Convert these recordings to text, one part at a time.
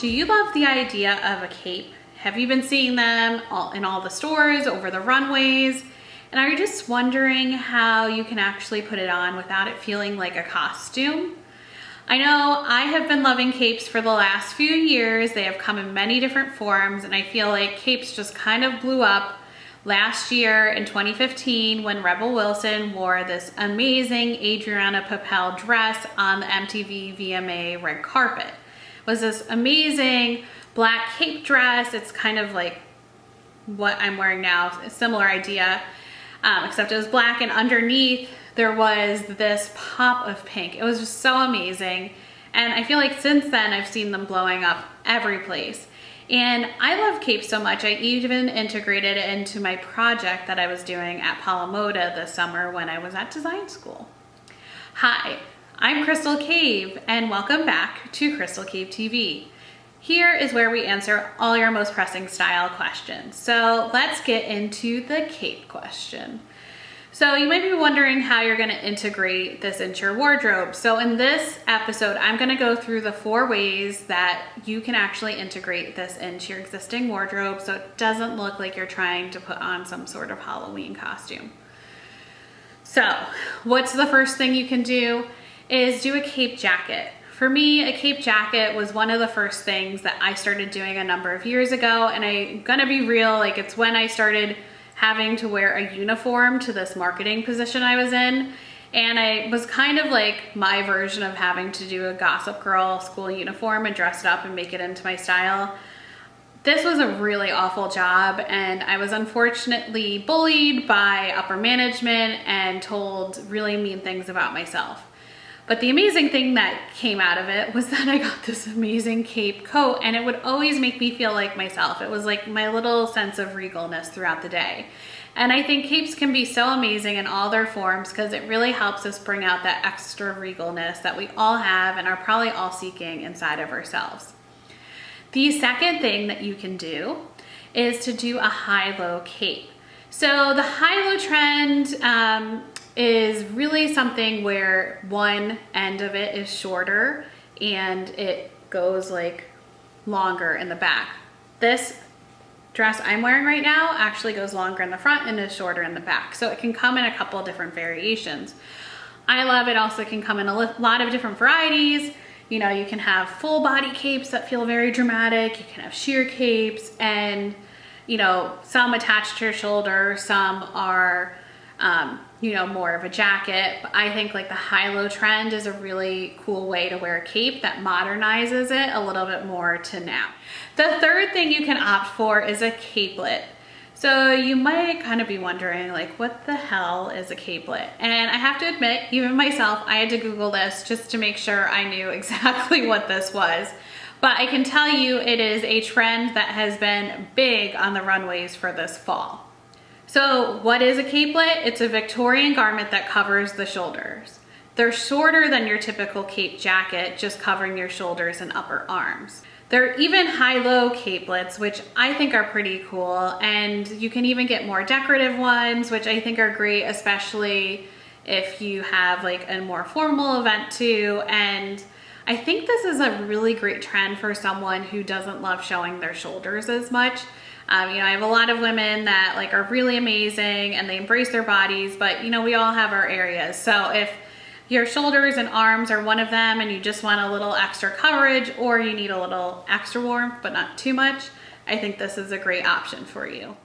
do you love the idea of a cape? Have you been seeing them in all the stores, over the runways? And are you just wondering how you can actually put it on without it feeling like a costume? I know I have been loving capes for the last few years. They have come in many different forms, and I feel like capes just kind of blew up last year in 2015 when Rebel Wilson wore this amazing Adriana Papel dress on the MTV VMA red carpet. It was this amazing black cape dress. It's kind of like what I'm wearing now, a similar idea, except it was black, and underneath there was this pop of pink. It was just so amazing. And I feel like since then I've seen them blowing up every place. And I love capes so much, I even integrated it into my project that I was doing at Paula Moda this summer when I was at design school. Hi, I'm Crystal Cave, and welcome back to Crystal Cave TV. Here is where we answer all your most pressing style questions. So let's get into the cape question. So you might be wondering how you're going to integrate this into your wardrobe. So in this episode, I'm going to go through the 4 ways that you can actually integrate this into your existing wardrobe so it doesn't look like you're trying to put on some sort of Halloween costume. So what's the first thing you can do is do a cape jacket. For me, a cape jacket was one of the first things that I started doing a number of years ago, and I'm gonna be real, like it's when I started having to wear a uniform to this marketing position I was in, and I was kind of like my version of having to do a Gossip Girl school uniform and dress it up and make it into my style. This was a really awful job, and I was unfortunately bullied by upper management and told really mean things about myself. But the amazing thing that came out of it was that I got this amazing cape coat, and it would always make me feel like myself. It was like my little sense of regalness throughout the day. And I think capes can be so amazing in all their forms because it really helps us bring out that extra regalness that we all have and are probably all seeking inside of ourselves. The second thing that you can do is to do a high-low cape. So the high-low trend is really something where one end of it is shorter and it goes like longer in the back. This dress I'm wearing right now actually goes longer in the front and is shorter in the back. So it can come in a couple different variations. I love it also can come in a lot of different varieties. You know, you can have full body capes that feel very dramatic. You can have sheer capes, and you know, some attached to your shoulder, some are you know, more of a jacket. But I think like the high-low trend is a really cool way to wear a cape that modernizes it a little bit more to now. The third thing you can opt for is a capelet. So you might kind of be wondering like, what the hell is a capelet? And I have to admit, even myself, I had to Google this just to make sure I knew exactly what this was. But I can tell you it is a trend that has been big on the runways for this fall. So what is a capelet? It's a Victorian garment that covers the shoulders. They're shorter than your typical cape jacket, just covering your shoulders and upper arms. There are even high-low capelets, which I think are pretty cool, and you can even get more decorative ones, which I think are great, especially if you have like a more formal event too. And I think this is a really great trend for someone who doesn't love showing their shoulders as much. You know, I have a lot of women that like are really amazing and they embrace their bodies, but you know, we all have our areas. So if your shoulders and arms are one of them and you just want a little extra coverage, or you need a little extra warmth but not too much, I think this is a great option for you.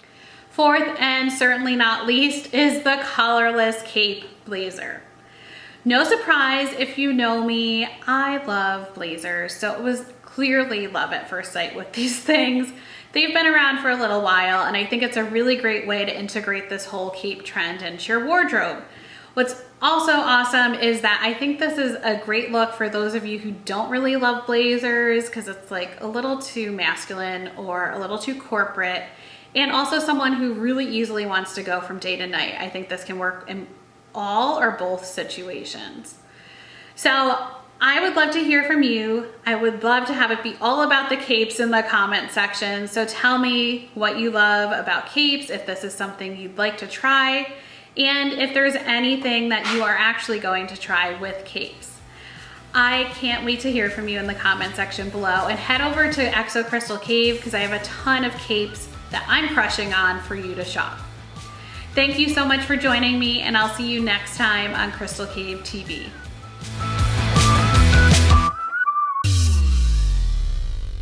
Fourth, and certainly not least, is the collarless cape blazer. No surprise if you know me, I love blazers, so it was clearly love at first sight with these things. They've been around for a little while, and I think it's a really great way to integrate this whole cape trend into your wardrobe. What's also awesome is that I think this is a great look for those of you who don't really love blazers because it's like a little too masculine or a little too corporate, and also someone who really easily wants to go from day to night. I think this can work in all or both situations. So I would love to hear from you. I would love to have it be all about the capes in the comment section. So tell me what you love about capes, if this is something you'd like to try, and if there's anything that you are actually going to try with capes. I can't wait to hear from you in the comment section below, and head over to Exo Crystal Cave because I have a ton of capes that I'm crushing on for you to shop. Thank you so much for joining me, and I'll see you next time on Crystal Cave TV.